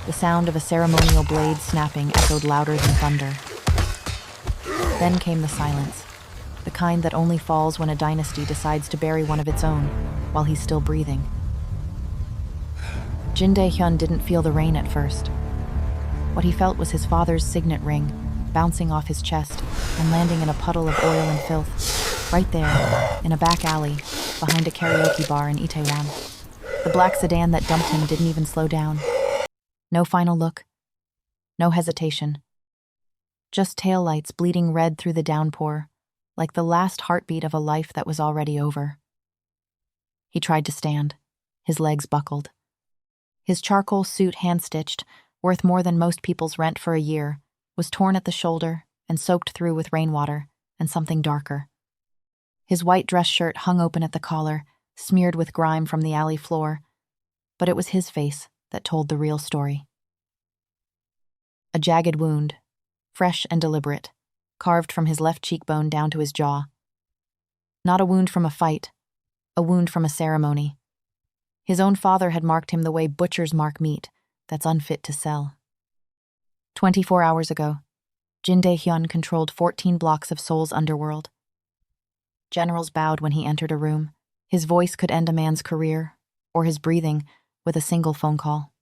The sound of a ceremonial blade snapping echoed louder than thunder. Then came the silence, the kind that only falls when a dynasty decides to bury one of its own while he's still breathing. Jin Dae-Hyun didn't feel the rain at first. What he felt was his father's signet ring bouncing off his chest and landing in a puddle of oil and filth, right there, in a back alley, behind a karaoke bar in Itaewon. The black sedan that dumped him didn't even slow down. No final look. No hesitation. Just taillights bleeding red through the downpour, like the last heartbeat of a life that was already over. He tried to stand. His legs buckled. His charcoal suit, hand-stitched, worth more than most people's rent for a year, was torn at the shoulder and soaked through with rainwater and something darker. His white dress shirt hung open at the collar, smeared with grime from the alley floor, but it was his face that told the real story. A jagged wound, fresh and deliberate, carved from his left cheekbone down to his jaw. Not a wound from a fight, a wound from a ceremony. His own father had marked him the way butchers mark meat that's unfit to sell. 24 hours ago, Jin Dae-Hyun controlled 14 blocks of Seoul's underworld. Generals bowed when he entered a room. His voice could end a man's career, or his breathing, with a single phone call.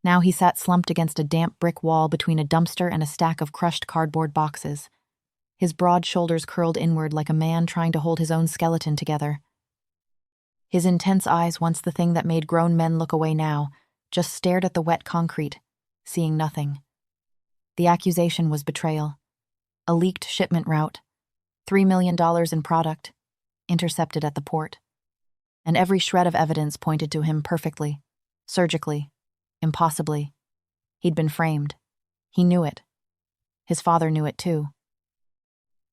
Now he sat slumped against a damp brick wall between a dumpster and a stack of crushed cardboard boxes. His broad shoulders curled inward like a man trying to hold his own skeleton together. His intense eyes, once the thing that made grown men look away now, just stared at the wet concrete, seeing nothing. The accusation was betrayal. A leaked shipment route, $3 million in product, intercepted at the port. And every shred of evidence pointed to him perfectly, surgically, impossibly. He'd been framed. He knew it. His father knew it too.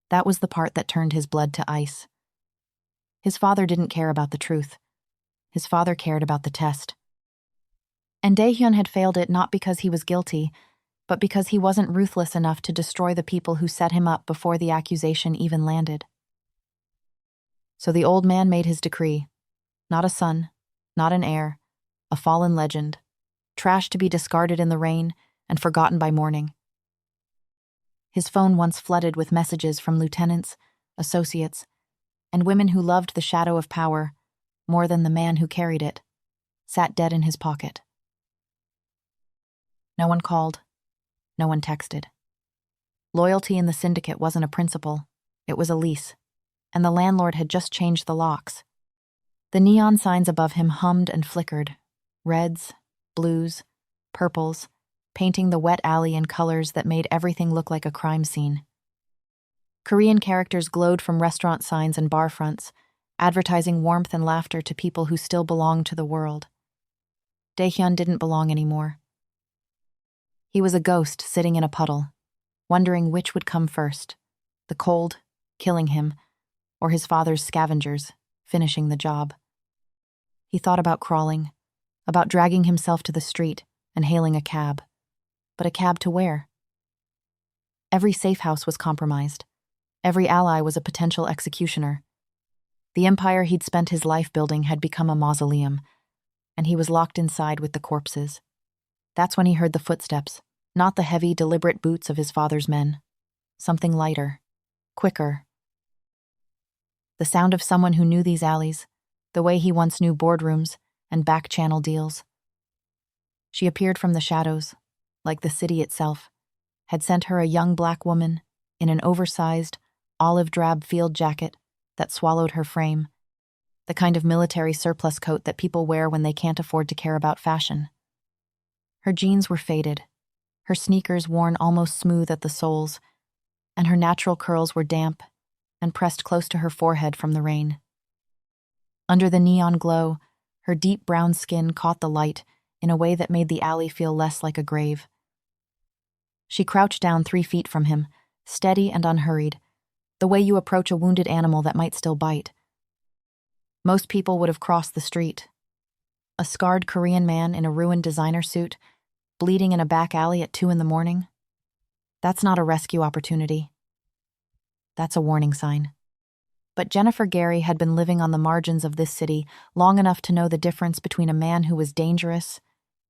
That was the part that turned his blood to ice. His father didn't care about the truth. His father cared about the test. And Dae-Hyun had failed it not because he was guilty, but because he wasn't ruthless enough to destroy the people who set him up before the accusation even landed. So the old man made his decree. Not a son, not an heir, a fallen legend, trash to be discarded in the rain and forgotten by morning. His phone once flooded with messages from lieutenants, associates, and women who loved the shadow of power more than the man who carried it, sat dead in his pocket. No one called. No one texted. Loyalty in the syndicate wasn't a principle, it was a lease, and the landlord had just changed the locks. The neon signs above him hummed and flickered, reds, blues, purples, painting the wet alley in colors that made everything look like a crime scene. Korean characters glowed from restaurant signs and bar fronts, advertising warmth and laughter to people who still belonged to the world. Dae-Hyun didn't belong anymore. He was a ghost sitting in a puddle, wondering which would come first, the cold, killing him, or his father's scavengers, finishing the job. He thought about crawling, about dragging himself to the street and hailing a cab. But a cab to where? Every safe house was compromised. Every ally was a potential executioner. The empire he'd spent his life building had become a mausoleum, and he was locked inside with the corpses. That's when he heard the footsteps, not the heavy, deliberate boots of his father's men. Something lighter, quicker. The sound of someone who knew these alleys, the way he once knew boardrooms and back-channel deals. She appeared from the shadows, like the city itself, had sent her a young black woman in an oversized, olive-drab field jacket that swallowed her frame, the kind of military surplus coat that people wear when they can't afford to care about fashion. Her jeans were faded, her sneakers worn almost smooth at the soles, and her natural curls were damp and pressed close to her forehead from the rain. Under the neon glow, her deep brown skin caught the light in a way that made the alley feel less like a grave. She crouched down 3 feet from him, steady and unhurried, the way you approach a wounded animal that might still bite. Most people would have crossed the street. A scarred Korean man in a ruined designer suit, bleeding in a back alley at 2 a.m. That's not a rescue opportunity. That's a warning sign. But Jennifer Gary had been living on the margins of this city long enough to know the difference between a man who was dangerous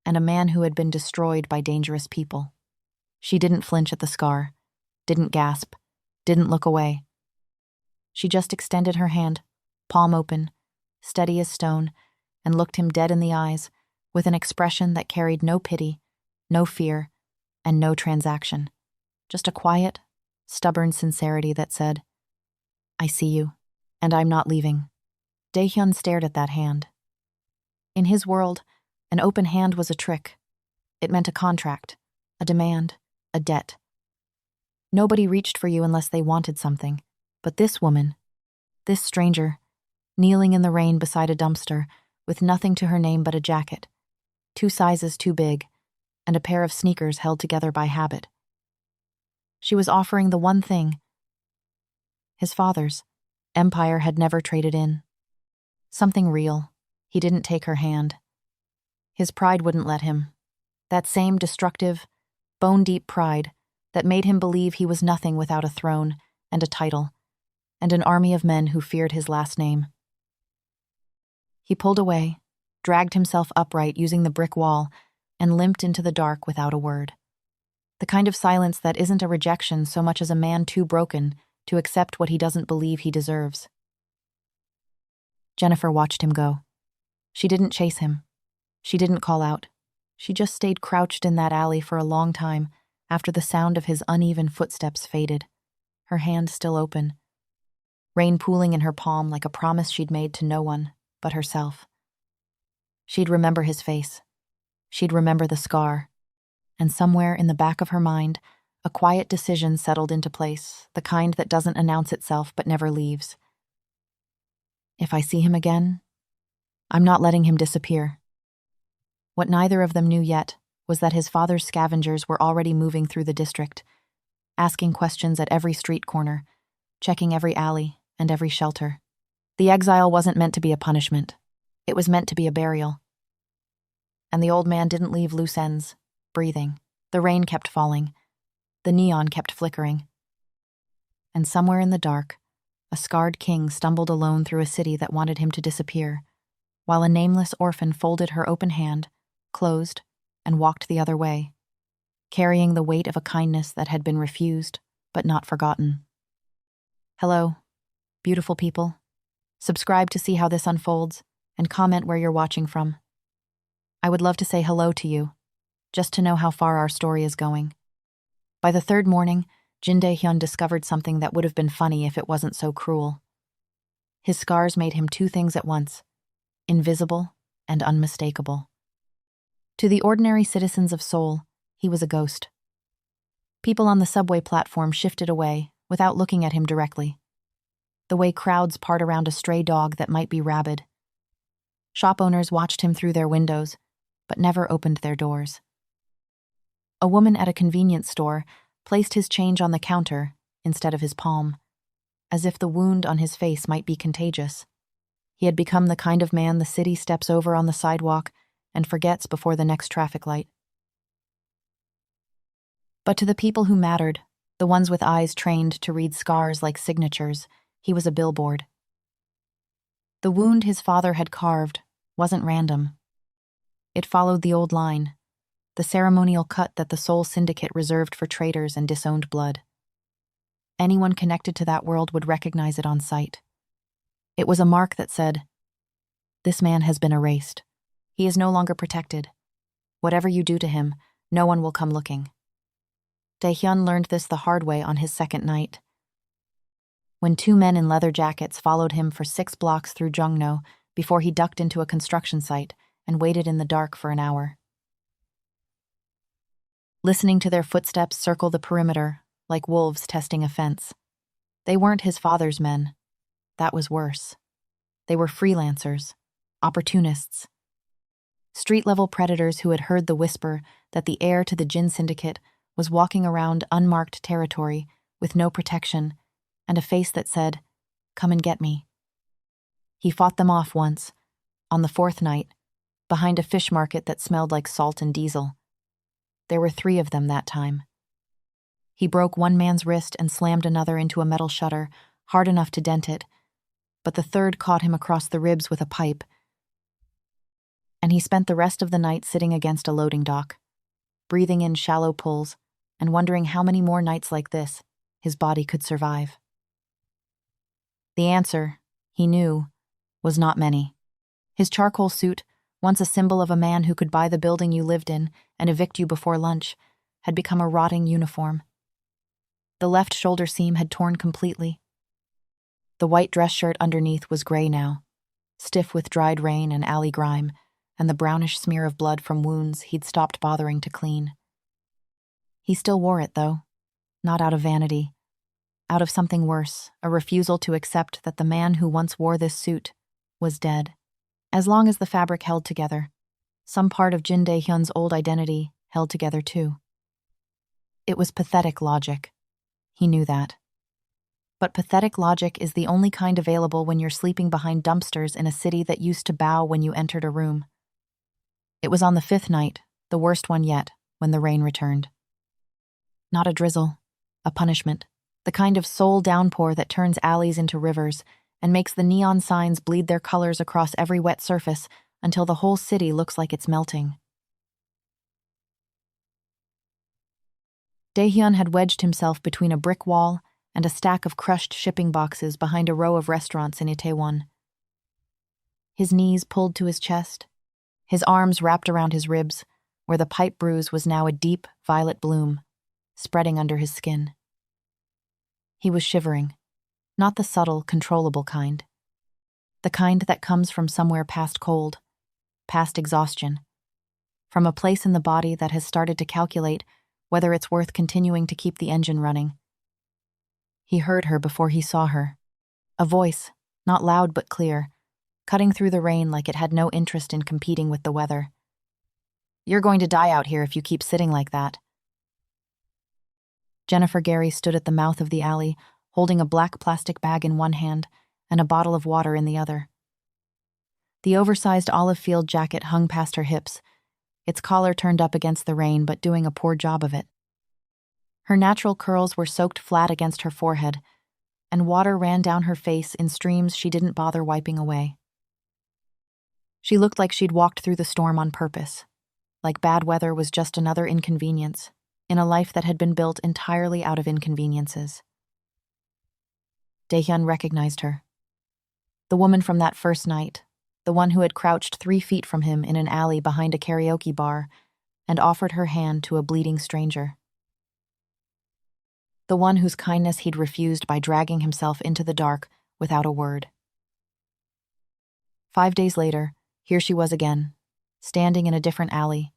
and a man who had been destroyed by dangerous people. She didn't flinch at the scar, didn't gasp, didn't look away. She just extended her hand, palm open, steady as stone, and looked him dead in the eyes with an expression that carried no pity, no fear, and no transaction. Just a quiet, stubborn sincerity that said, "I see you, and I'm not leaving." Dae-Hyun stared at that hand. In his world, an open hand was a trick. It meant a contract, a demand, a debt. Nobody reached for you unless they wanted something. But this woman, this stranger, kneeling in the rain beside a dumpster, with nothing to her name but a jacket, 2 sizes too big, and a pair of sneakers held together by habit. She was offering the one thing his father's empire had never traded in. Something real. He didn't take her hand. His pride wouldn't let him. That same destructive, bone-deep pride that made him believe he was nothing without a throne and a title, and an army of men who feared his last name. He pulled away, dragged himself upright using the brick wall, and limped into the dark without a word. The kind of silence that isn't a rejection so much as a man too broken to accept what he doesn't believe he deserves. Jennifer watched him go. She didn't chase him. She didn't call out. She just stayed crouched in that alley for a long time after the sound of his uneven footsteps faded, her hand still open, rain pooling in her palm like a promise she'd made to no one but herself. She'd remember his face. She'd remember the scar. And somewhere in the back of her mind, a quiet decision settled into place, the kind that doesn't announce itself but never leaves. If I see him again, I'm not letting him disappear. What neither of them knew yet was that his father's scavengers were already moving through the district, asking questions at every street corner, checking every alley and every shelter. The exile wasn't meant to be a punishment. It was meant to be a burial. And the old man didn't leave loose ends, breathing. The rain kept falling. The neon kept flickering. And somewhere in the dark, a scarred king stumbled alone through a city that wanted him to disappear, while a nameless orphan folded her open hand, closed, and walked the other way, carrying the weight of a kindness that had been refused but not forgotten. Hello, beautiful people. Subscribe to see how this unfolds, and comment where you're watching from. I would love to say hello to you, just to know how far our story is going. By the third morning, Jin Dae-Hyun discovered something that would have been funny if it wasn't so cruel. His scars made him 2 things at once, invisible and unmistakable. To the ordinary citizens of Seoul, he was a ghost. People on the subway platform shifted away without looking at him directly, the way crowds part around a stray dog that might be rabid. Shop owners watched him through their windows, but never opened their doors. A woman at a convenience store placed his change on the counter instead of his palm, as if the wound on his face might be contagious. He had become the kind of man the city steps over on the sidewalk and forgets before the next traffic light. But to the people who mattered, the ones with eyes trained to read scars like signatures, he was a billboard. The wound his father had carved wasn't random. It followed the old line, the ceremonial cut that the Seoul Syndicate reserved for traitors and disowned blood. Anyone connected to that world would recognize it on sight. It was a mark that said, "This man has been erased. He is no longer protected. Whatever you do to him, no one will come looking." Dae-Hyun learned this the hard way on his second night, when 2 men in leather jackets followed him for 6 blocks through Jongno before he ducked into a construction site and waited in the dark for an hour. Listening to their footsteps circle the perimeter like wolves testing a fence. They weren't his father's men. That was worse. They were freelancers, opportunists, street-level predators who had heard the whisper that the heir to the Jin Syndicate was walking around unmarked territory with no protection and a face that said, "Come and get me." He fought them off once, on the 4th night, behind a fish market that smelled like salt and diesel. There were 3 of them that time. He broke one man's wrist and slammed another into a metal shutter, hard enough to dent it, but the third caught him across the ribs with a pipe. And he spent the rest of the night sitting against a loading dock, breathing in shallow pulls and wondering how many more nights like this his body could survive. The answer, he knew, was not many. His charcoal suit, once a symbol of a man who could buy the building you lived in and evict you before lunch, had become a rotting uniform. The left shoulder seam had torn completely. The white dress shirt underneath was gray now, stiff with dried rain and alley grime, and the brownish smear of blood from wounds he'd stopped bothering to clean. He still wore it, though, not out of vanity, out of something worse, a refusal to accept that the man who once wore this suit was dead. As long as the fabric held together, some part of Jin Dae-Hyun's old identity held together too. It was pathetic logic. He knew that. But pathetic logic is the only kind available when you're sleeping behind dumpsters in a city that used to bow when you entered a room. It was on the 5th night, the worst one yet, when the rain returned. Not a drizzle, a punishment, the kind of soul downpour that turns alleys into rivers and makes the neon signs bleed their colors across every wet surface until the whole city looks like it's melting. Dae-Hyun had wedged himself between a brick wall and a stack of crushed shipping boxes behind a row of restaurants in Itaewon. His knees pulled to his chest, his arms wrapped around his ribs, where the pipe bruise was now a deep violet bloom, spreading under his skin. He was shivering, not the subtle, controllable kind. The kind that comes from somewhere past cold, past exhaustion, from a place in the body that has started to calculate whether it's worth continuing to keep the engine running. He heard her before he saw her. A voice, not loud but clear, cutting through the rain like it had no interest in competing with the weather. "You're going to die out here if you keep sitting like that." Jennifer Gary stood at the mouth of the alley, holding a black plastic bag in one hand and a bottle of water in the other. The oversized olive field jacket hung past her hips, its collar turned up against the rain but doing a poor job of it. Her natural curls were soaked flat against her forehead, and water ran down her face in streams she didn't bother wiping away. She looked like she'd walked through the storm on purpose, like bad weather was just another inconvenience in a life that had been built entirely out of inconveniences. Dae-Hyun recognized her. The woman from that first night, the one who had crouched 3 feet from him in an alley behind a karaoke bar and offered her hand to a bleeding stranger. The one whose kindness he'd refused by dragging himself into the dark without a word. 5 days later, here she was again, standing in a different alley,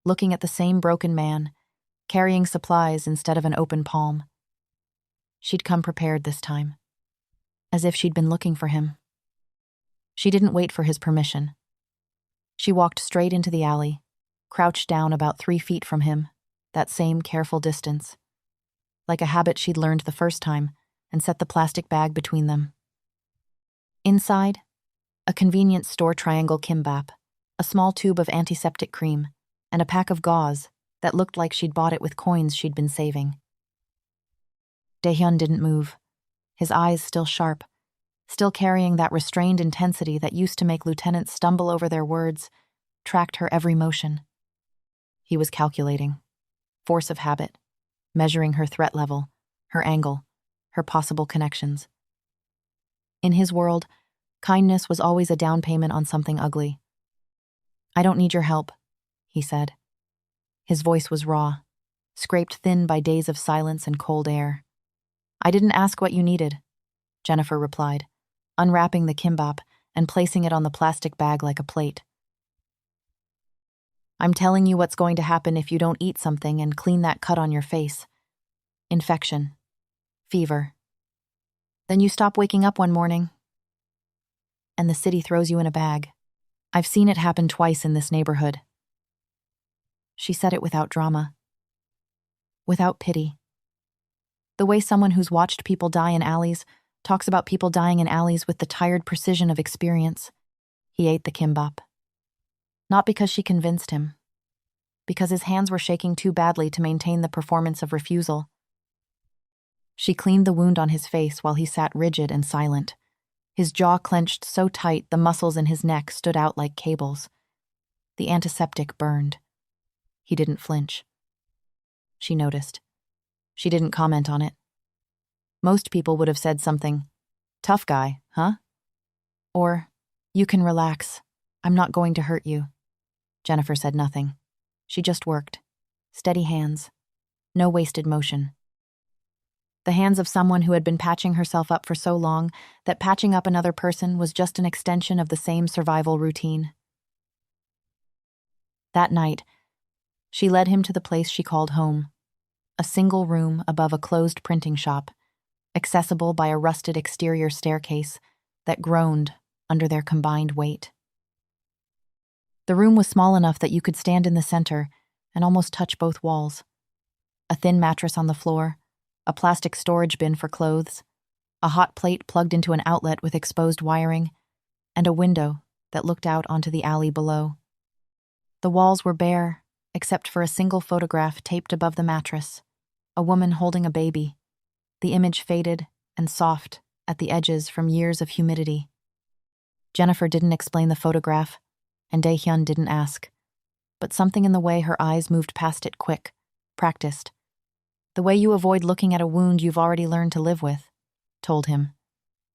looking at the same broken man, carrying supplies instead of an open palm. She'd come prepared this time, as if she'd been looking for him. She didn't wait for his permission. She walked straight into the alley, crouched down about 3 feet from him, that same careful distance, like a habit she'd learned the first time, and set the plastic bag between them. Inside, a convenience store triangle kimbap, a small tube of antiseptic cream, and a pack of gauze that looked like she'd bought it with coins she'd been saving. Dae-Hyun didn't move, his eyes still sharp, still carrying that restrained intensity that used to make lieutenants stumble over their words, tracked her every motion. He was calculating, force of habit, measuring her threat level, her angle, her possible connections. In his world, kindness was always a down payment on something ugly. "I don't need your help," he said. His voice was raw, scraped thin by days of silence and cold air. "I didn't ask what you needed," Jennifer replied, unwrapping the kimbap and placing it on the plastic bag like a plate. "I'm telling you what's going to happen if you don't eat something and clean that cut on your face. Infection. Fever. Then you stop waking up one morning, and the city throws you in a bag. I've seen it happen twice in this neighborhood." She said it without drama, without pity. The way someone who's watched people die in alleys talks about people dying in alleys with the tired precision of experience. He ate the kimbap. Not because she convinced him, because his hands were shaking too badly to maintain the performance of refusal. She cleaned the wound on his face while he sat rigid and silent, his jaw clenched so tight the muscles in his neck stood out like cables. The antiseptic burned. He didn't flinch. She noticed. She didn't comment on it. Most people would have said something, "Tough guy, huh?" Or, "You can relax. I'm not going to hurt you." Jennifer said nothing. She just worked. Steady hands. No wasted motion. The hands of someone who had been patching herself up for so long that patching up another person was just an extension of the same survival routine. That night, she led him to the place she called home, a single room above a closed printing shop, accessible by a rusted exterior staircase that groaned under their combined weight. The room was small enough that you could stand in the center and almost touch both walls. A thin mattress on the floor, a plastic storage bin for clothes, a hot plate plugged into an outlet with exposed wiring, and a window that looked out onto the alley below. The walls were bare, except for a single photograph taped above the mattress, a woman holding a baby, the image faded and soft at the edges from years of humidity. Jennifer didn't explain the photograph, and Dae-Hyun didn't ask, but something in the way her eyes moved past it quick, practiced. The way you avoid looking at a wound you've already learned to live with, told him.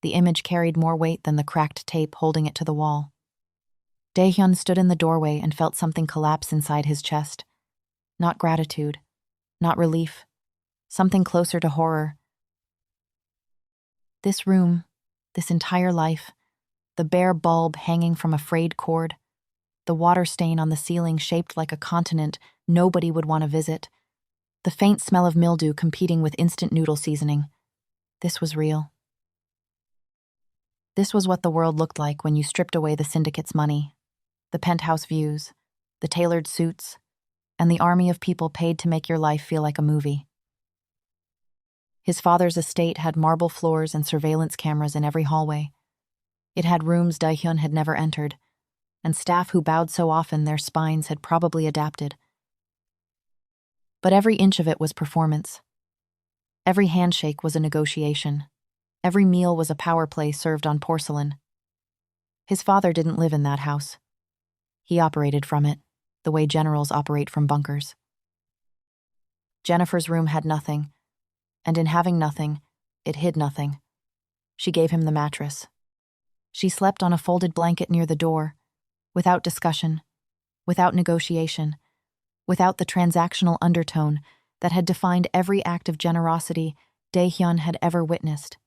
The image carried more weight than the cracked tape holding it to the wall. Dae-Hyun stood in the doorway and felt something collapse inside his chest. Not gratitude, not relief, something closer to horror. This room, this entire life, the bare bulb hanging from a frayed cord, the water stain on the ceiling shaped like a continent nobody would want to visit, the faint smell of mildew competing with instant noodle seasoning. This was real. This was what the world looked like when you stripped away the syndicate's money, the penthouse views, the tailored suits, and the army of people paid to make your life feel like a movie. His father's estate had marble floors and surveillance cameras in every hallway. It had rooms Dae-Hyun had never entered, and staff who bowed so often their spines had probably adapted. But every inch of it was performance. Every handshake was a negotiation. Every meal was a power play served on porcelain. His father didn't live in that house. He operated from it, the way generals operate from bunkers. Jennifer's room had nothing, and in having nothing, it hid nothing. She gave him the mattress. She slept on a folded blanket near the door, without discussion, without negotiation, without the transactional undertone that had defined every act of generosity Dae-Hyun had ever witnessed.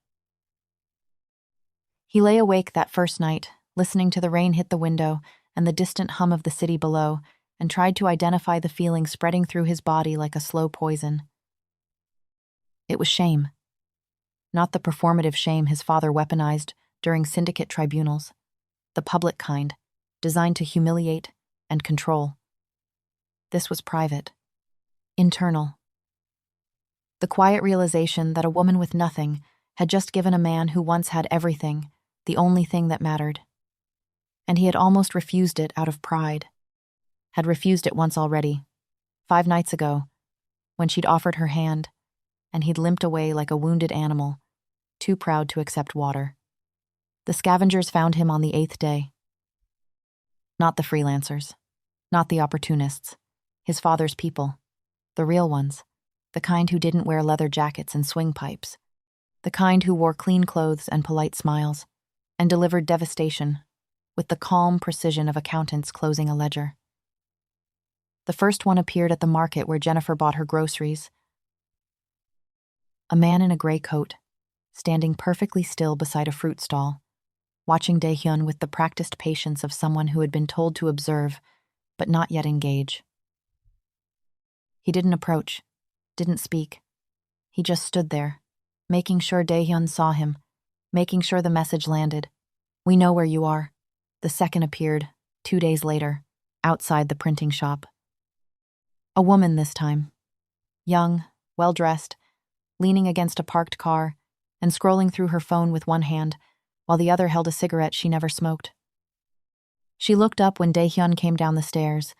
He lay awake that first night, listening to the rain hit the window and the distant hum of the city below, and tried to identify the feeling spreading through his body like a slow poison. It was shame. Not the performative shame his father weaponized during syndicate tribunals, the public kind, designed to humiliate and control. This was private, internal. The quiet realization that a woman with nothing had just given a man who once had everything, the only thing that mattered. And he had almost refused it out of pride. Had refused it once already, 5 nights ago, when she'd offered her hand, and he'd limped away like a wounded animal, too proud to accept water. The scavengers found him on the 8th day. Not the freelancers, not the opportunists, his father's people, the real ones, the kind who didn't wear leather jackets and swing pipes, the kind who wore clean clothes and polite smiles, and delivered devastation with the calm precision of accountants closing a ledger. The first one appeared at the market where Jennifer bought her groceries. A man in a gray coat, standing perfectly still beside a fruit stall, watching Dae-Hyun with the practiced patience of someone who had been told to observe, but not yet engage. He didn't approach, didn't speak. He just stood there, making sure Dae-Hyun saw him, making sure the message landed. "We know where you are." The second appeared, 2 days later, outside the printing shop. A woman this time. Young, well-dressed, leaning against a parked car, and scrolling through her phone with one hand, while the other held a cigarette she never smoked. She looked up when Dae-Hyun came down the stairs,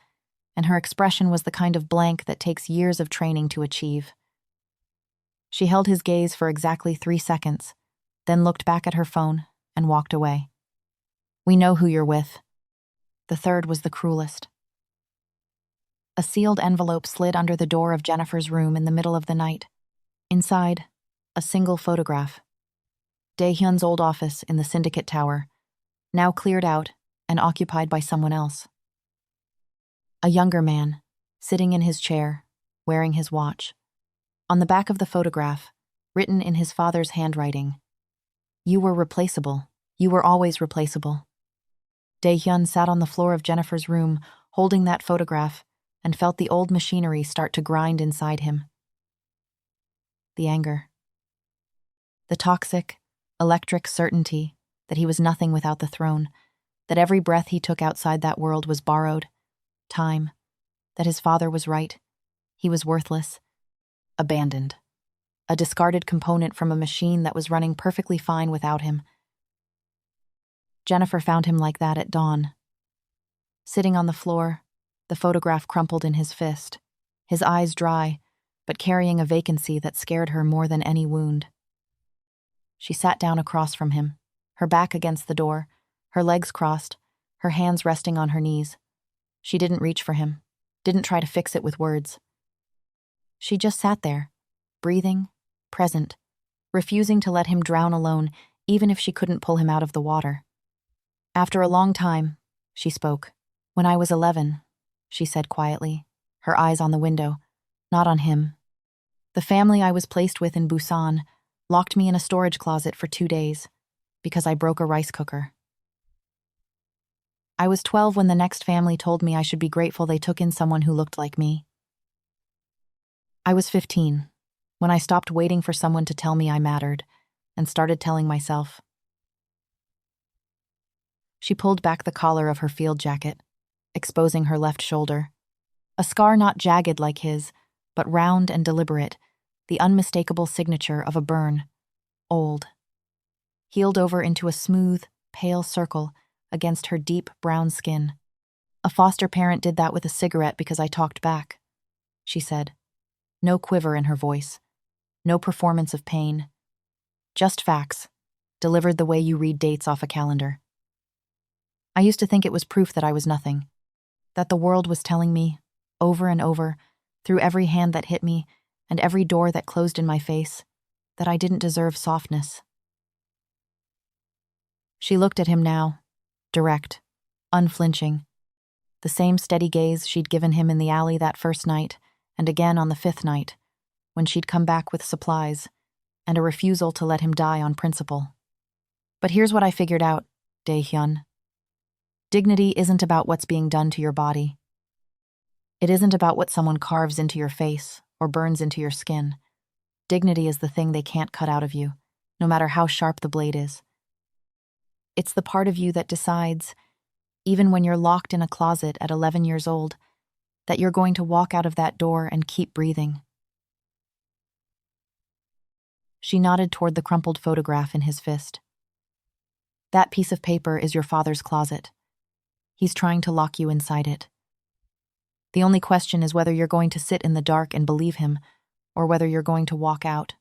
and her expression was the kind of blank that takes years of training to achieve. She held his gaze for exactly 3 seconds, then looked back at her phone and walked away. "We know who you're with." The third was the cruelest. A sealed envelope slid under the door of Jennifer's room in the middle of the night. Inside, a single photograph. Dae-Hyun's old office in the Syndicate Tower, now cleared out and occupied by someone else. A younger man, sitting in his chair, wearing his watch. On the back of the photograph, written in his father's handwriting, "You were replaceable. You were always replaceable." Dae-Hyun sat on the floor of Jennifer's room, holding that photograph, and felt the old machinery start to grind inside him. The anger. The toxic, electric certainty that he was nothing without the throne, that every breath he took outside that world was borrowed time, that his father was right, he was worthless, abandoned, a discarded component from a machine that was running perfectly fine without him. Jennifer found him like that at dawn. Sitting on the floor, the photograph crumpled in his fist, his eyes dry, but carrying a vacancy that scared her more than any wound. She sat down across from him, her back against the door, her legs crossed, her hands resting on her knees. She didn't reach for him, didn't try to fix it with words. She just sat there, breathing, present, refusing to let him drown alone, even if she couldn't pull him out of the water. After a long time, she spoke. "When I was 11, she said quietly, her eyes on the window, not on him. The family I was placed with in Busan locked me in a storage closet for 2 days because I broke a rice cooker. I was 12 when the next family told me I should be grateful they took in someone who looked like me. I was 15 when I stopped waiting for someone to tell me I mattered and started telling myself." She pulled back the collar of her field jacket, exposing her left shoulder. A scar not jagged like his, but round and deliberate, the unmistakable signature of a burn, old. Healed over into a smooth, pale circle against her deep brown skin. "A foster parent did that with a cigarette because I talked back," she said. No quiver in her voice, no performance of pain. Just facts, delivered the way you read dates off a calendar. I used to think it was proof that I was nothing, that the world was telling me, over and over, through every hand that hit me and every door that closed in my face, that I didn't deserve softness. She looked at him now, direct, unflinching, the same steady gaze she'd given him in the alley that first night, and again on the 5th night, when she'd come back with supplies, and a refusal to let him die on principle. "But here's what I figured out, Dae-Hyun. Dignity isn't about what's being done to your body. It isn't about what someone carves into your face or burns into your skin. Dignity is the thing they can't cut out of you, no matter how sharp the blade is. It's the part of you that decides, even when you're locked in a closet at 11 years old, that you're going to walk out of that door and keep breathing." She nodded toward the crumpled photograph in his fist. "That piece of paper is your father's closet. He's trying to lock you inside it. The only question is whether you're going to sit in the dark and believe him, or whether you're going to walk out."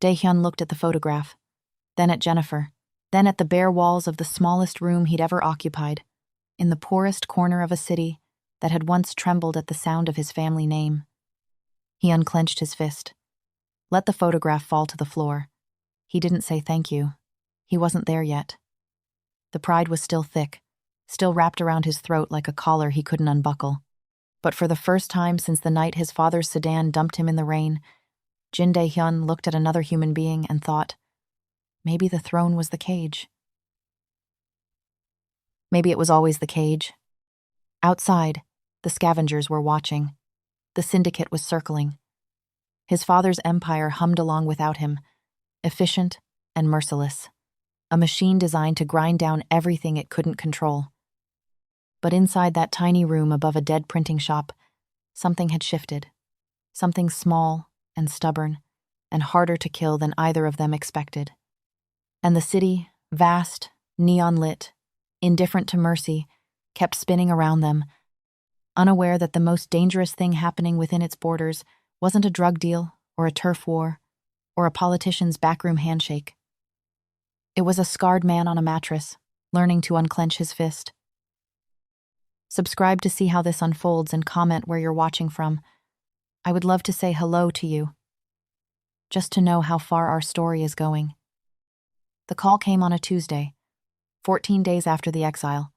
Dae-Hyun looked at the photograph, then at Jennifer, then at the bare walls of the smallest room he'd ever occupied, in the poorest corner of a city that had once trembled at the sound of his family name. He unclenched his fist, let the photograph fall to the floor. He didn't say thank you. He wasn't there yet. The pride was still thick, still wrapped around his throat like a collar he couldn't unbuckle. But for the first time since the night his father's sedan dumped him in the rain, Jin Dae-Hyun looked at another human being and thought, maybe the throne was the cage. Maybe it was always the cage. Outside, the scavengers were watching. The syndicate was circling. His father's empire hummed along without him, efficient and merciless, a machine designed to grind down everything it couldn't control. But inside that tiny room above a dead printing shop, something had shifted, something small and stubborn and harder to kill than either of them expected. And the city, vast, neon-lit, indifferent to mercy, kept spinning around them, unaware that the most dangerous thing happening within its borders wasn't a drug deal or a turf war or a politician's backroom handshake. It was a scarred man on a mattress, learning to unclench his fist. Subscribe to see how this unfolds and comment where you're watching from. I would love to say hello to you, just to know how far our story is going. The call came on a Tuesday, 14 days after the exile,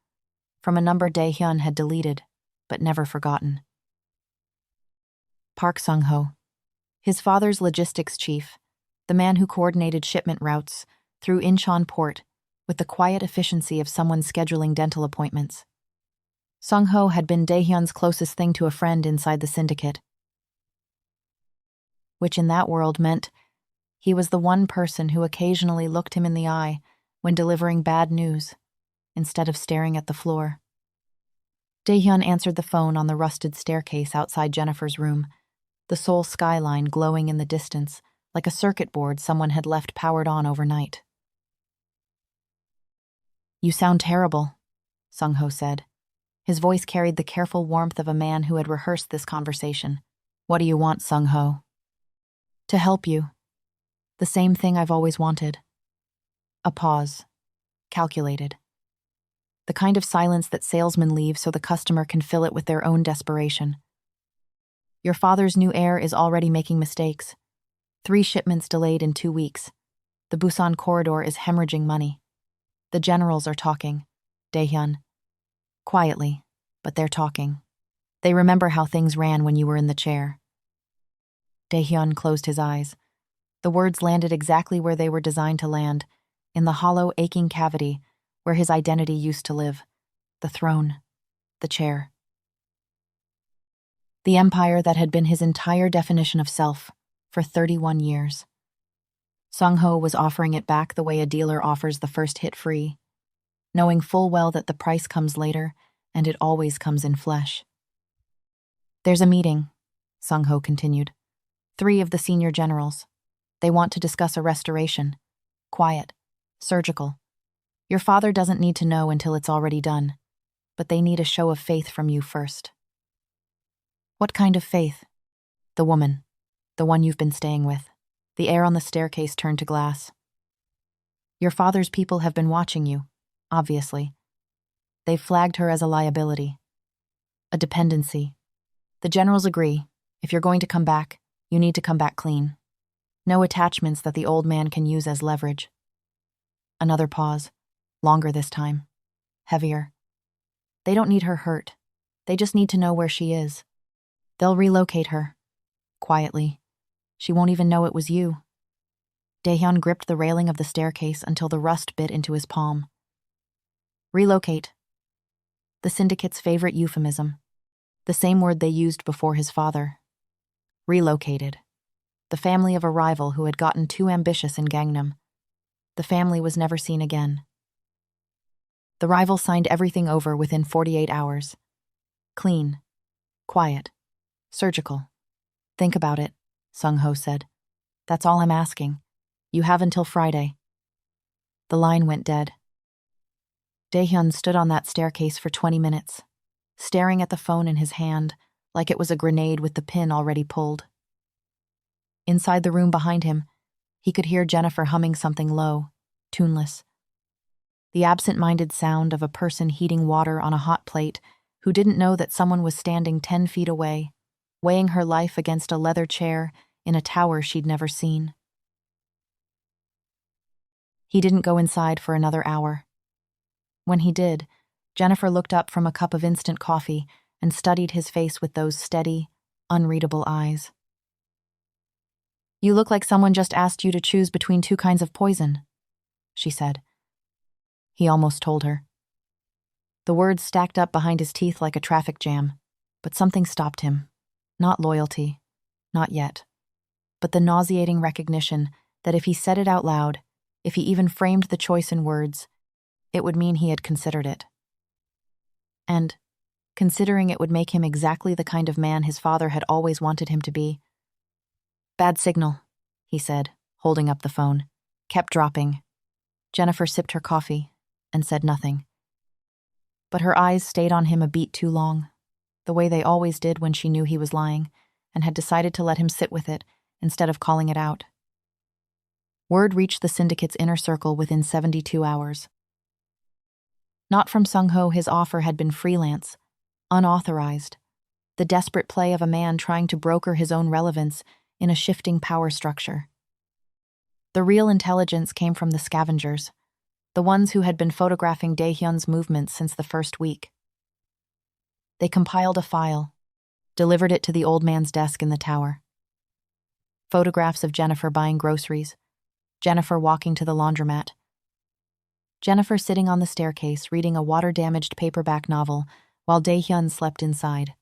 from a number Dae-Hyun had deleted, but never forgotten. Park Sung-ho, his father's logistics chief, the man who coordinated shipment routes through Incheon port with the quiet efficiency of someone scheduling dental appointments. Sung-ho had been Dae-Hyun's closest thing to a friend inside the syndicate, which in that world meant he was the one person who occasionally looked him in the eye when delivering bad news, instead of staring at the floor. Dae-Hyun answered the phone on the rusted staircase outside Jennifer's room, the Seoul skyline glowing in the distance like a circuit board someone had left powered on overnight. "You sound terrible," Sung-ho said. His voice carried the careful warmth of a man who had rehearsed this conversation. "What do you want, Sung-ho?" "To help you. The same thing I've always wanted." A pause. Calculated. The kind of silence that salesmen leave so the customer can fill it with their own desperation. "Your father's new heir is already making mistakes. 3 shipments delayed in 2 weeks. The Busan corridor is hemorrhaging money. The generals are talking. Dae-Hyun. Quietly, but they're talking. They remember how things ran when you were in the chair." Dae-Hyun closed his eyes. The words landed exactly where they were designed to land, in the hollow, aching cavity where his identity used to live. The throne. The chair. The empire that had been his entire definition of self for 31 years. Sung-ho was offering it back the way a dealer offers the first hit free, knowing full well that the price comes later, and it always comes in flesh. "There's a meeting," Sung-ho continued. 3 of the senior generals. They want to discuss a restoration. Quiet. Surgical. Your father doesn't need to know until it's already done, but they need a show of faith from you first." "What kind of faith?" "The woman. The one you've been staying with." The air on the staircase turned to glass. "Your father's people have been watching you, obviously. They've flagged her as a liability. A dependency. The generals agree. If you're going to come back, you need to come back clean. No attachments that the old man can use as leverage." Another pause. Longer this time. Heavier. "They don't need her hurt. They just need to know where she is. They'll relocate her. Quietly. She won't even know it was you." Dae-Hyun gripped the railing of the staircase until the rust bit into his palm. Relocate. The syndicate's favorite euphemism. The same word they used before his father. Relocated. The family of a rival who had gotten too ambitious in Gangnam. The family was never seen again. The rival signed everything over within 48 hours. Clean. Quiet. Surgical. "Think about it," Sung-ho said. "That's all I'm asking. You have until Friday." The line went dead. Dae-Hyun stood on that staircase for 20 minutes, staring at the phone in his hand like it was a grenade with the pin already pulled. Inside the room behind him, he could hear Jennifer humming something low, tuneless. The absent-minded sound of a person heating water on a hot plate who didn't know that someone was standing 10 feet away, weighing her life against a leather chair in a tower she'd never seen. He didn't go inside for another hour. When he did, Jennifer looked up from a cup of instant coffee and studied his face with those steady, unreadable eyes. "You look like someone just asked you to choose between 2 kinds of poison," she said. He almost told her. The words stacked up behind his teeth like a traffic jam, but something stopped him. Not loyalty, not yet, but the nauseating recognition that if he said it out loud, if he even framed the choice in words, it would mean he had considered it. And, considering it would make him exactly the kind of man his father had always wanted him to be. "Bad signal," he said, holding up the phone. Kept dropping. Jennifer sipped her coffee and said nothing. But her eyes stayed on him a beat too long, the way they always did when she knew he was lying, and had decided to let him sit with it instead of calling it out. Word reached the syndicate's inner circle within 72 hours. Not from Sung-ho, his offer had been freelance, unauthorized, the desperate play of a man trying to broker his own relevance in a shifting power structure. The real intelligence came from the scavengers, the ones who had been photographing Dae-Hyun's movements since the first week. They compiled a file, delivered it to the old man's desk in the tower. Photographs of Jennifer buying groceries, Jennifer walking to the laundromat, Jennifer sitting on the staircase reading a water-damaged paperback novel while Dae-Hyun slept inside.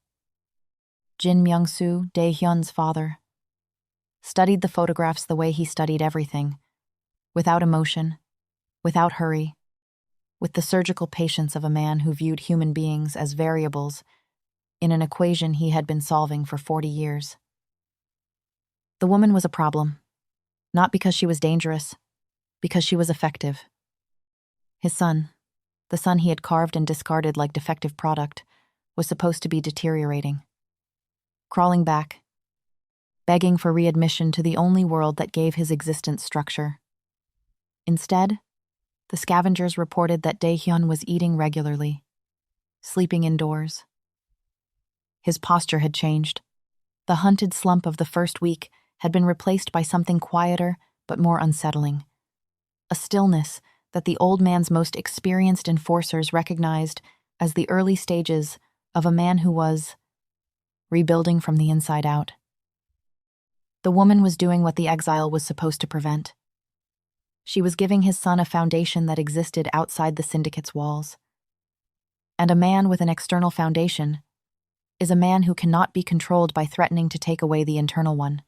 Jin Myung-soo, Dae-Hyun's father, studied the photographs the way he studied everything, without emotion, without hurry, with the surgical patience of a man who viewed human beings as variables in an equation he had been solving for 40 years. The woman was a problem, not because she was dangerous, because she was effective. His son, the son he had carved and discarded like defective product, was supposed to be deteriorating, crawling back, begging for readmission to the only world that gave his existence structure. Instead, the scavengers reported that Dae-Hyun was eating regularly, sleeping indoors. His posture had changed. The hunted slump of the first week had been replaced by something quieter but more unsettling. A stillness that the old man's most experienced enforcers recognized as the early stages of a man who was rebuilding from the inside out. The woman was doing what the exile was supposed to prevent. She was giving his son a foundation that existed outside the syndicate's walls. And a man with an external foundation is a man who cannot be controlled by threatening to take away the internal one.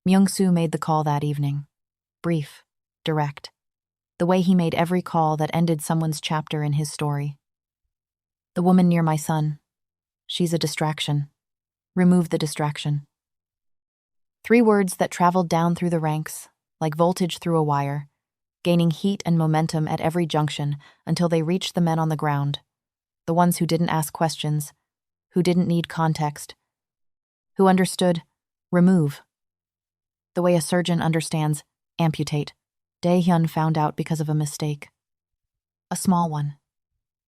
Myung-soo made the call that evening. Brief, direct. The way he made every call that ended someone's chapter in his story. The woman near my son. She's a distraction. Remove the distraction. 3 words that traveled down through the ranks, like voltage through a wire, gaining heat and momentum at every junction until they reached the men on the ground, the ones who didn't ask questions, who didn't need context, who understood remove. The way a surgeon understands amputate. Dae-Hyun found out because of a mistake. A small one.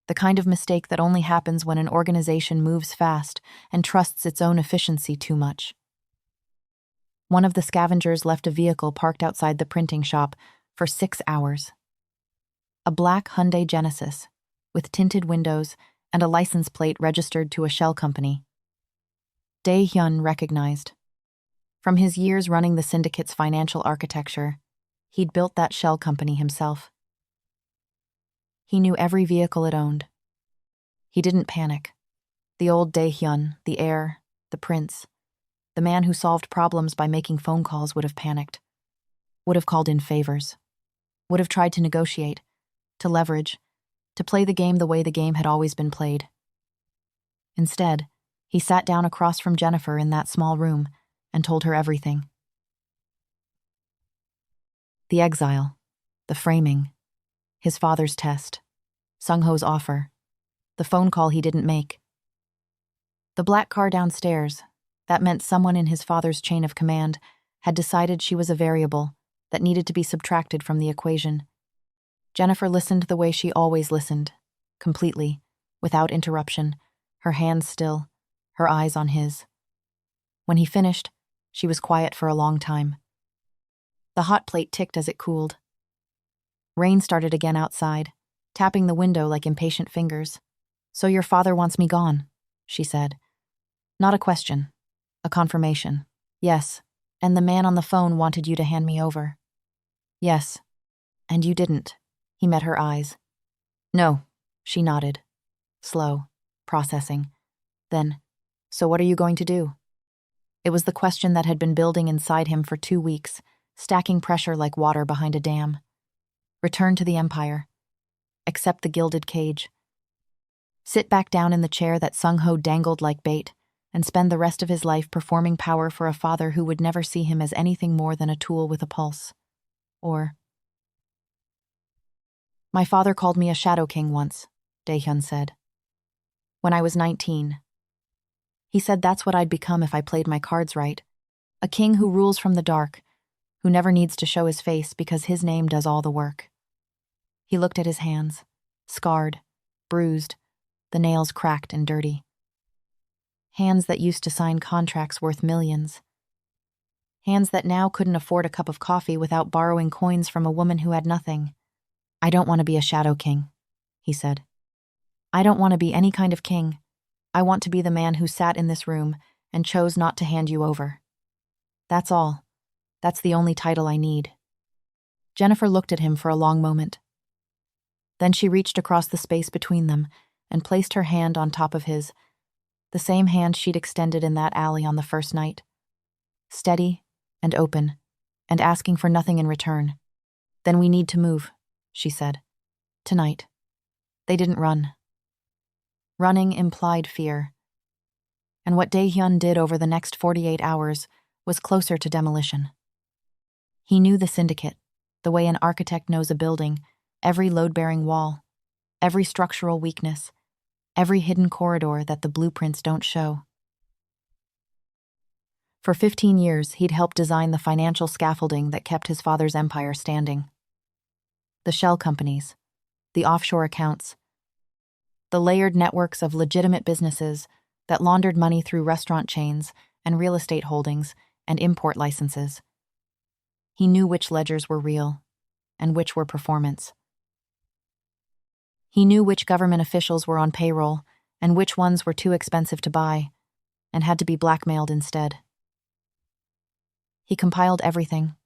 The kind of mistake that only happens when an organization moves fast and trusts its own efficiency too much. One of the scavengers left a vehicle parked outside the printing shop for 6 hours. A black Hyundai Genesis, with tinted windows and a license plate registered to a shell company. Dae-Hyun recognized. From his years running the syndicate's financial architecture, he'd built that shell company himself. He knew every vehicle it owned. He didn't panic. The old Dae-Hyun, the heir, the prince, the man who solved problems by making phone calls would have panicked, would have called in favors, would have tried to negotiate, to leverage, to play the game the way the game had always been played. Instead, he sat down across from Jennifer in that small room and told her everything. The exile, the framing, his father's test, Sung-ho's offer, the phone call he didn't make. The black car downstairs, that meant someone in his father's chain of command had decided she was a variable that needed to be subtracted from the equation. Jennifer listened the way she always listened, completely, without interruption, her hands still, her eyes on his. When he finished, she was quiet for a long time. The hot plate ticked as it cooled. Rain started again outside, tapping the window like impatient fingers. "So your father wants me gone," she said. Not a question, a confirmation. "Yes, and the man on the phone wanted you to hand me over." "Yes, and you didn't." He met her eyes. "No," she nodded. Slow, processing. Then, "So what are you going to do?" It was the question that had been building inside him for 2 weeks, stacking pressure like water behind a dam. Return to the Empire. Accept the gilded cage. Sit back down in the chair that Sung-ho dangled like bait, and spend the rest of his life performing power for a father who would never see him as anything more than a tool with a pulse. Or, "My father called me a shadow king once," Dae-Hyun said. "When I was 19. He said that's what I'd become if I played my cards right. A king who rules from the dark, who never needs to show his face because his name does all the work." He looked at his hands, scarred, bruised, the nails cracked and dirty. Hands that used to sign contracts worth millions. Hands that now couldn't afford a cup of coffee without borrowing coins from a woman who had nothing. "I don't want to be a shadow king," he said. "I don't want to be any kind of king. I want to be the man who sat in this room and chose not to hand you over. That's all. That's the only title I need." Jennifer looked at him for a long moment. Then she reached across the space between them and placed her hand on top of his, the same hand she'd extended in that alley on the first night. Steady and open, and asking for nothing in return. "Then we need to move," she said. "Tonight." They didn't run. Running implied fear. And what Dae-Hyun did over the next 48 hours was closer to demolition. He knew the syndicate, the way an architect knows a building, every load-bearing wall, every structural weakness, every hidden corridor that the blueprints don't show. For 15 years, he'd helped design the financial scaffolding that kept his father's empire standing. The shell companies, the offshore accounts, the layered networks of legitimate businesses that laundered money through restaurant chains and real estate holdings and import licenses. He knew which ledgers were real and which were performance. He knew which government officials were on payroll and which ones were too expensive to buy and had to be blackmailed instead. He compiled everything,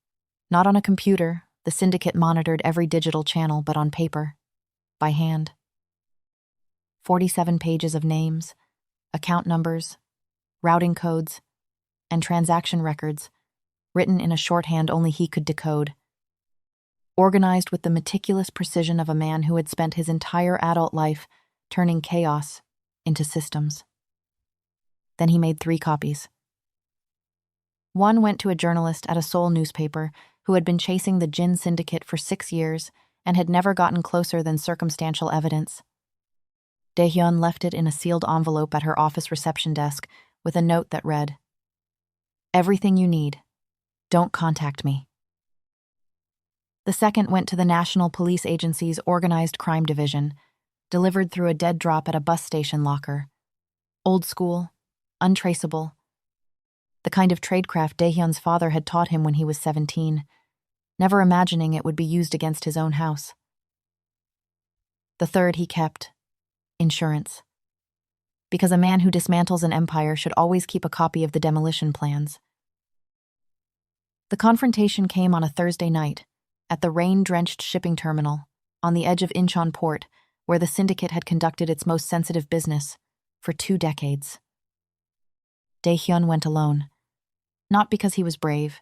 not on a computer. The syndicate monitored every digital channel, but on paper, by hand. 47 pages of names, account numbers, routing codes, and transaction records, written in a shorthand only he could decode. Organized with the meticulous precision of a man who had spent his entire adult life turning chaos into systems. Then he made 3 copies. One went to a journalist at a Seoul newspaper who had been chasing the Jin syndicate for 6 years and had never gotten closer than circumstantial evidence. Dae-Hyun left it in a sealed envelope at her office reception desk with a note that read, "Everything you need. Don't contact me." The second went to the National Police Agency's Organized Crime Division, delivered through a dead drop at a bus station locker. Old school, untraceable. The kind of tradecraft Dae-Hyun's father had taught him when he was 17, never imagining it would be used against his own house. The third he kept, insurance. Because a man who dismantles an empire should always keep a copy of the demolition plans. The confrontation came on a Thursday night, at the rain-drenched shipping terminal, on the edge of Incheon Port, where the syndicate had conducted its most sensitive business for 2 decades. Dae-Hyun went alone. Not because he was brave,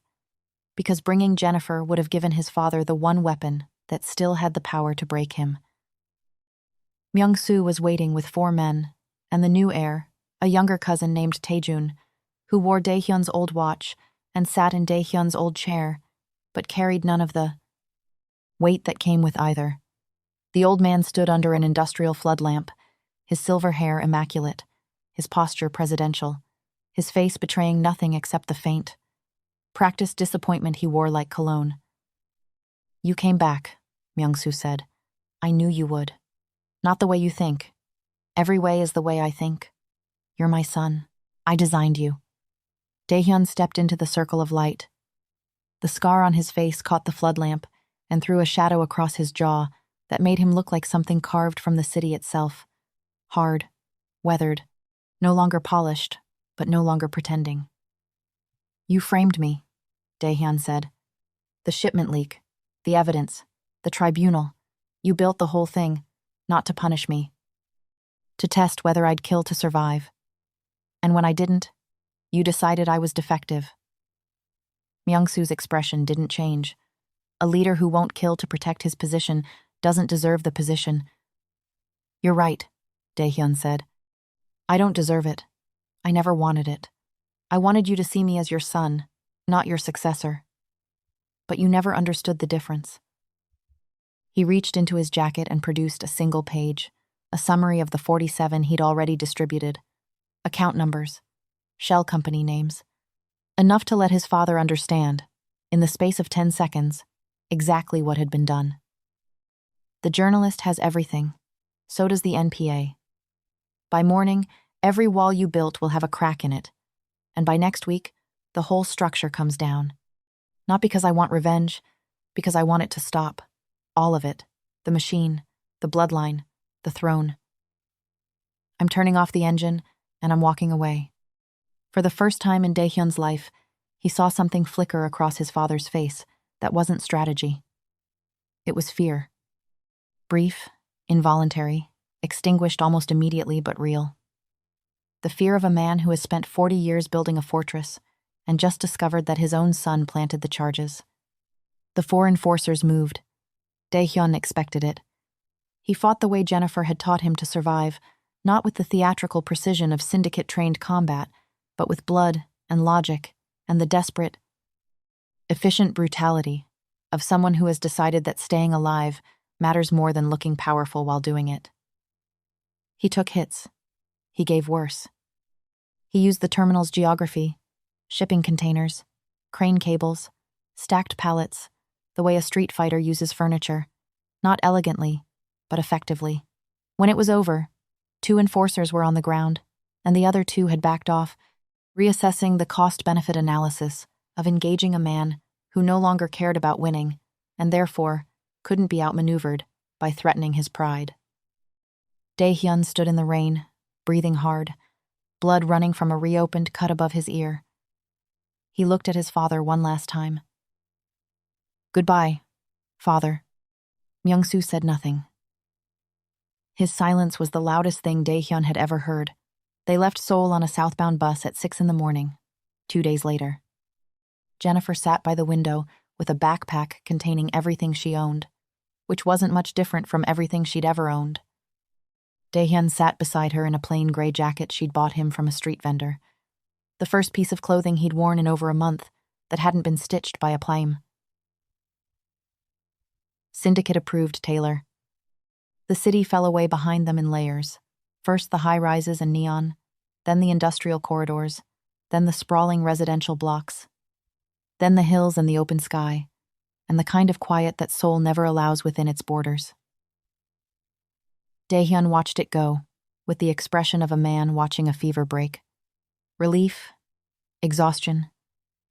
because bringing Jennifer would have given his father the one weapon that still had the power to break him. Myung-soo was waiting with 4 men, and the new heir, a younger cousin named Tae-jun, who wore Dae-Hyun's old watch and sat in Dae-Hyun's old chair, but carried none of the weight that came with either. The old man stood under an industrial flood lamp, his silver hair immaculate, his posture presidential, his face betraying nothing except the faint, practiced disappointment he wore like cologne. "You came back," Myung-soo said. "I knew you would. Not the way you think. Every way is the way I think. You're my son. I designed you." Dae-Hyun stepped into the circle of light. The scar on his face caught the flood lamp and threw a shadow across his jaw that made him look like something carved from the city itself. Hard, weathered, no longer polished, but no longer pretending. "You framed me," Dae-Hyun said. "The shipment leak, the evidence, the tribunal. You built the whole thing, not to punish me. To test whether I'd kill to survive. And when I didn't, you decided I was defective." Myung-soo's expression didn't change. A leader who won't kill to protect his position doesn't deserve the position. "You're right," Dae-Hyun said. "I don't deserve it. I never wanted it. I wanted you to see me as your son, not your successor. But you never understood the difference." He reached into his jacket and produced a single page, a summary of the 47 he'd already distributed. Account numbers, shell company names. Enough to let his father understand, in the space of 10 seconds, exactly what had been done. "The journalist has everything. So does the NPA. By morning, every wall you built will have a crack in it. And by next week, the whole structure comes down. Not because I want revenge, because I want it to stop. All of it. The machine, the bloodline, the throne. I'm turning off the engine, and I'm walking away. For the first time in Dae-Hyun's life, he saw something flicker across his father's face that wasn't strategy. It was fear. Brief, involuntary, extinguished almost immediately but real. The fear of a man who has spent 40 years building a fortress and just discovered that his own son planted the charges. The 4 enforcers moved. Dae-Hyun expected it. He fought the way Jennifer had taught him to survive, not with the theatrical precision of syndicate-trained combat, but with blood and logic and the desperate, efficient brutality of someone who has decided that staying alive matters more than looking powerful while doing it. He took hits. He gave worse. He used the terminal's geography, shipping containers, crane cables, stacked pallets, the way a street fighter uses furniture, not elegantly, but effectively. When it was over, 2 enforcers were on the ground, and the other 2 had backed off, reassessing the cost-benefit analysis of engaging a man who no longer cared about winning, and therefore couldn't be outmaneuvered by threatening his pride. Dae-Hyun stood in the rain, breathing hard, blood running from a reopened cut above his ear. He looked at his father one last time. "Goodbye, father." Myung-soo said nothing. His silence was the loudest thing Dae-Hyun had ever heard. They left Seoul on a southbound bus at 6 a.m, 2 days later. Jennifer sat by the window with a backpack containing everything she owned, which wasn't much different from everything she'd ever owned. Dae-Hyun sat beside her in a plain gray jacket she'd bought him from a street vendor, the first piece of clothing he'd worn in over a month that hadn't been stitched by a plame. Syndicate-approved tailor. The city fell away behind them in layers, first the high-rises and neon, then the industrial corridors, then the sprawling residential blocks, then the hills and the open sky, and the kind of quiet that Seoul never allows within its borders. Dae-Hyun watched it go, with the expression of a man watching a fever break. Relief, exhaustion,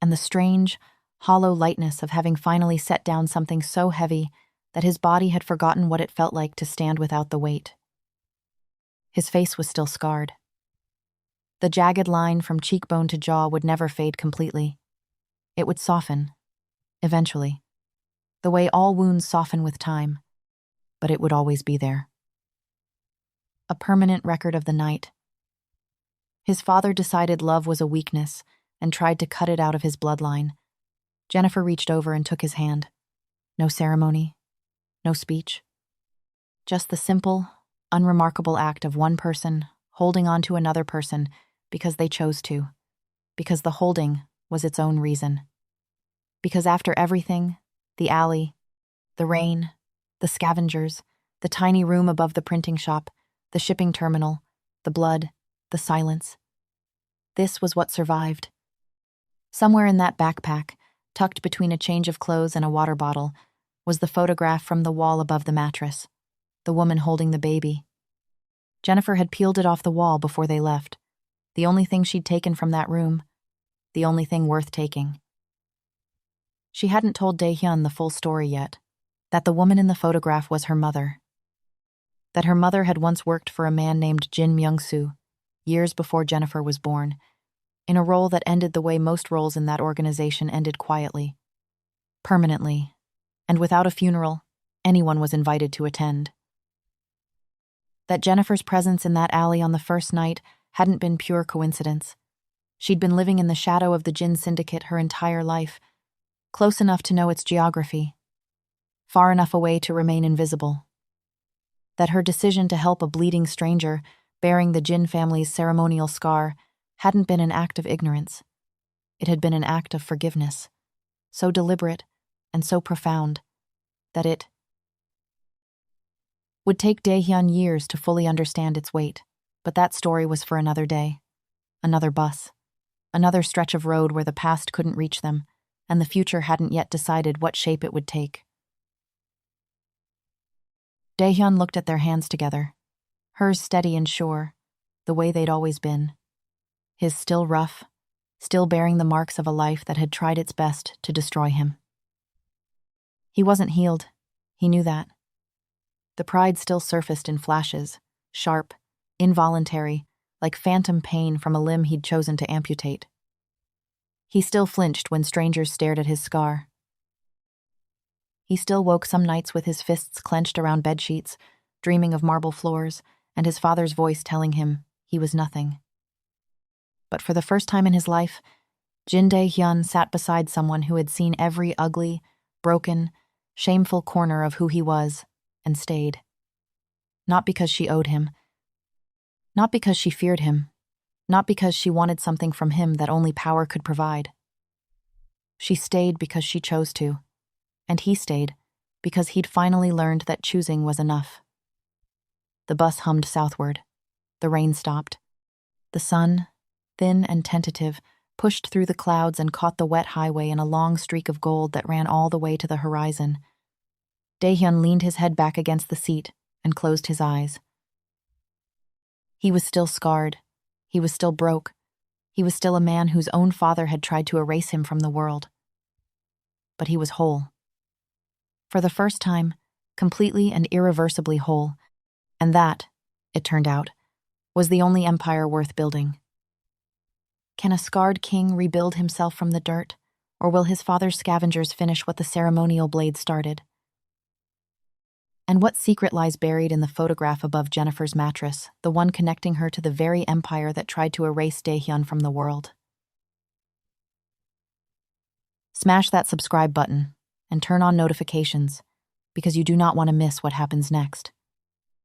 and the strange, hollow lightness of having finally set down something so heavy that his body had forgotten what it felt like to stand without the weight. His face was still scarred. The jagged line from cheekbone to jaw would never fade completely. It would soften, eventually, the way all wounds soften with time, but it would always be there. A permanent record of the night. His father decided love was a weakness and tried to cut it out of his bloodline. Jennifer reached over and took his hand. No ceremony, no speech. Just the simple, unremarkable act of one person holding on to another person because they chose to, because the holding was its own reason. Because after everything, the alley, the rain, the scavengers, the tiny room above the printing shop, the shipping terminal, the blood, the silence, this was what survived. Somewhere in that backpack, tucked between a change of clothes and a water bottle, was the photograph from the wall above the mattress, the woman holding the baby. Jennifer had peeled it off the wall before they left, the only thing she'd taken from that room, the only thing worth taking. She hadn't told Dae-Hyun the full story yet, that the woman in the photograph was her mother. That her mother had once worked for a man named Jin Myung-soo, years before Jennifer was born, in a role that ended the way most roles in that organization ended quietly, permanently, and without a funeral, anyone was invited to attend. That Jennifer's presence in that alley on the first night hadn't been pure coincidence. She'd been living in the shadow of the Jin Syndicate her entire life, close enough to know its geography, far enough away to remain invisible. That her decision to help a bleeding stranger bearing the Jin family's ceremonial scar hadn't been an act of ignorance. It had been an act of forgiveness, so deliberate and so profound that it would take Dae-Hyun years to fully understand its weight, but that story was for another day, another bus, another stretch of road where the past couldn't reach them, and the future hadn't yet decided what shape it would take. Dae-Hyun looked at their hands together, hers steady and sure, the way they'd always been. His still rough, still bearing the marks of a life that had tried its best to destroy him. He wasn't healed. He knew that. The pride still surfaced in flashes, sharp, involuntary, like phantom pain from a limb he'd chosen to amputate. He still flinched when strangers stared at his scar. He still woke some nights with his fists clenched around bedsheets, dreaming of marble floors, and his father's voice telling him he was nothing. But for the first time in his life, Jin Dae-Hyun sat beside someone who had seen every ugly, broken, shameful corner of who he was, and stayed. Not because she owed him. Not because she feared him. Not because she wanted something from him that only power could provide. She stayed because she chose to. And he stayed because he'd finally learned that choosing was enough. The bus hummed southward. The rain stopped. The sun, thin and tentative, pushed through the clouds and caught the wet highway in a long streak of gold that ran all the way to the horizon. Dae-Hyun leaned his head back against the seat and closed his eyes. He was still scarred. He was still broke. He was still a man whose own father had tried to erase him from the world. But he was whole. For the first time, completely and irreversibly whole. And that, it turned out, was the only empire worth building. Can a scarred king rebuild himself from the dirt, or will his father's scavengers finish what the ceremonial blade started? And what secret lies buried in the photograph above Jennifer's mattress, the one connecting her to the very empire that tried to erase Dae-Hyun from the world? Smash that subscribe button and turn on notifications, because you do not want to miss what happens next.